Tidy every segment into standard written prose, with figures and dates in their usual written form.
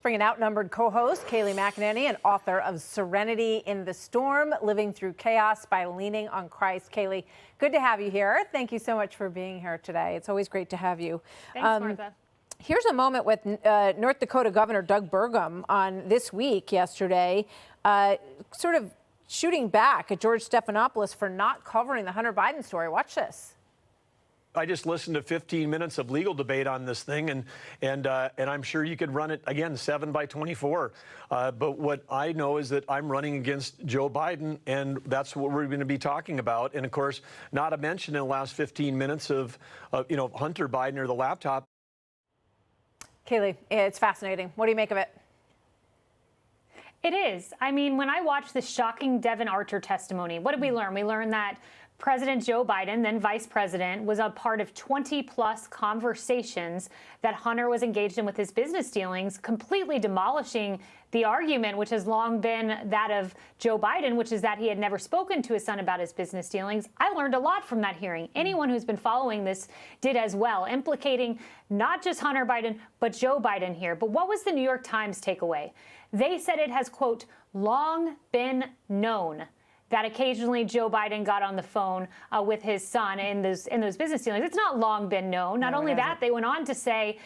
Bring an outnumbered co-host, Kayleigh McEnany, and author of Serenity in the Storm, Living Through Chaos by Leaning on Christ. Kayleigh, good to have you here. Thank you so much for being here today. It's always great to have you. Thanks, Martha. Here's a moment with North Dakota Governor Doug Burgum on this week yesterday, sort of shooting back at George Stephanopoulos for not covering the Hunter Biden story. Watch this. I just listened to 15 minutes of legal debate on this thing, and I'm sure you could run it again 7 by 24. But what I know is that I'm running against Joe Biden, and that's what we're going to be talking about. And of course, not a mention in the last 15 minutes of Hunter Biden or the laptop. Kayleigh, it's fascinating. What do you make of it? It is. I mean, when I watched the shocking Devon Archer testimony, what did we learn? We learned that President Joe Biden, then vice president, was a part of 20-plus conversations that Hunter was engaged in with his business dealings, completely demolishing the argument, which has long been that of Joe Biden, which is that he had never spoken to his son about his business dealings. I learned a lot from that hearing. Anyone who's been following this did as well, implicating not just Hunter Biden, but Joe Biden here. But what was the New York Times takeaway? They said it has, quote, long been known that occasionally Joe Biden got on the phone with his son in those business dealings. It's not long been known. Not only that, they went on to say,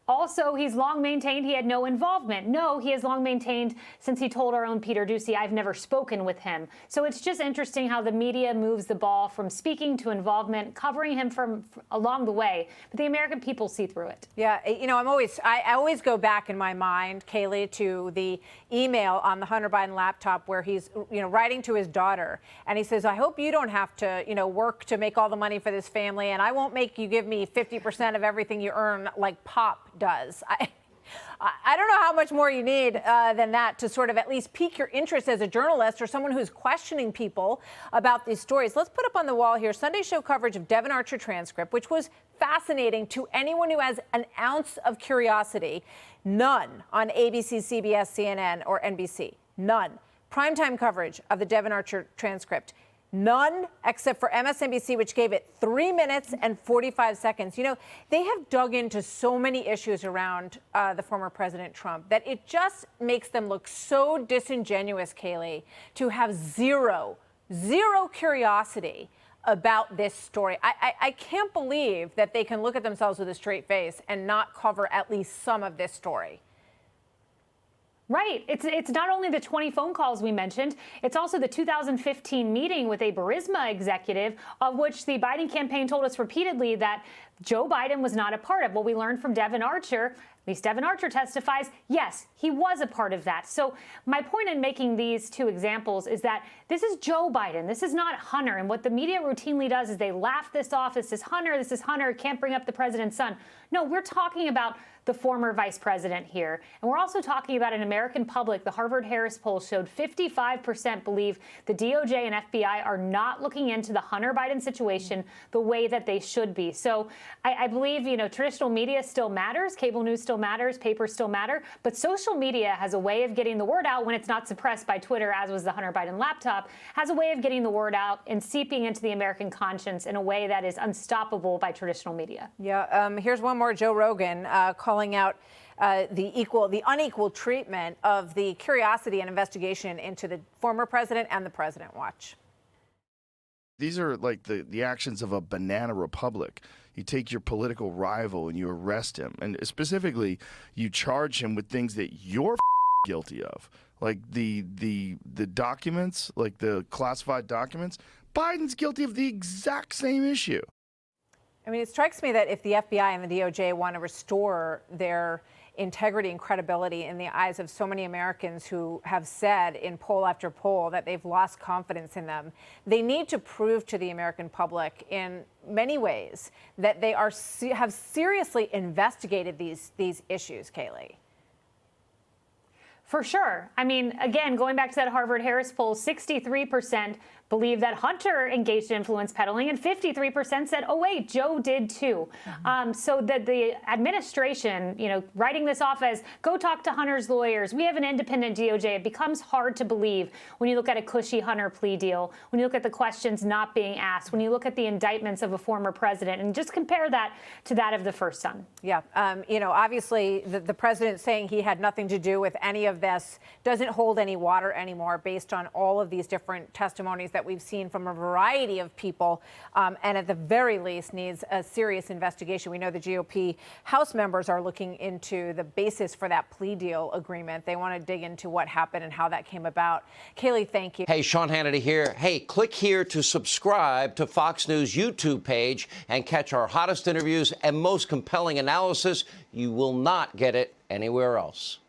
also, he's long maintained he had no involvement. No, he has long maintained since he told our own Peter Doocy, I've never spoken with him. So it's just interesting how the media moves the ball from speaking to involvement, covering him from along the way. But the American people see through it. Yeah, I always go back in my mind, Kayleigh, to the email on the Hunter Biden laptop where he's, writing to his daughter. And he says, I hope you don't have to, work to make all the money for this family. And I won't make you give me 50% of everything you earn like Pop does. I don't know how much more you need than that to sort of at least pique your interest as a journalist or someone who's questioning people about these stories. Let's put up on the wall here Sunday show coverage of Devon Archer transcript, which was fascinating to anyone who has an ounce of curiosity. None on ABC, CBS, CNN, or NBC. None. Primetime coverage of the Devon Archer transcript. None except for MSNBC, which gave it 3 minutes and 45 seconds. They have dug into so many issues around the former President Trump that it just makes them look so disingenuous, Kayleigh, to have zero curiosity about this story. I can't believe that they can look at themselves with a straight face and not cover at least some of this story. Right. It's not only the 20 phone calls we mentioned, it's also the 2015 meeting with a Burisma executive, of which the Biden campaign told us repeatedly that Joe Biden was not a part of. What we learned from Devon Archer, at least Devon Archer testifies, yes, he was a part of that. So my point in making these two examples is that this is Joe Biden. This is not Hunter. And what the media routinely does is they laugh this off. This is Hunter, can't bring up the president's son. No, we're talking about the former vice president here. And we're also talking about an American public. The Harvard-Harris poll showed 55% believe the DOJ and FBI are not looking into the Hunter Biden situation the way that they should be. So I believe, traditional media still matters. Cable news still matters. Papers still matter. But social media has a way of getting the word out when it's not suppressed by Twitter, as was the Hunter Biden laptop, has a way of getting the word out and seeping into the American conscience in a way that is unstoppable by traditional media. Yeah. Here's one more. Joe Rogan calling out the unequal treatment of the curiosity and investigation into the former president and the president. Watch. These are like the actions of a banana republic. You take your political rival and you arrest him. And specifically, you charge him with things that you're guilty of. Like the documents, like the classified documents. Biden's guilty of the exact same issue. I mean, it strikes me that if the FBI and the DOJ want to restore their integrity and credibility in the eyes of so many Americans who have said in poll after poll that they've lost confidence in them, they need to prove to the American public in many ways that they have seriously investigated these issues, Kayleigh. For sure. I mean, again, going back to that Harvard-Harris poll, 63% believe that Hunter engaged in influence peddling, and 53% said, oh, wait, Joe did too. So that the administration, writing this off as go talk to Hunter's lawyers. We have an independent DOJ. It becomes hard to believe when you look at a cushy Hunter plea deal, when you look at the questions not being asked, when you look at the indictments of a former president, and just compare that to that of the first son. Yeah. Obviously, the president saying he had nothing to do with any of this doesn't hold any water anymore based on all of these different testimonies that we've seen from a variety of people, and at the very least needs a serious investigation. We know the GOP House members are looking into the basis for that plea deal agreement. They want to dig into what happened and how that came about. Kayleigh, thank you. Hey, Sean Hannity here. Hey, click here to subscribe to Fox News YouTube page and catch our hottest interviews and most compelling analysis. You will not get it anywhere else.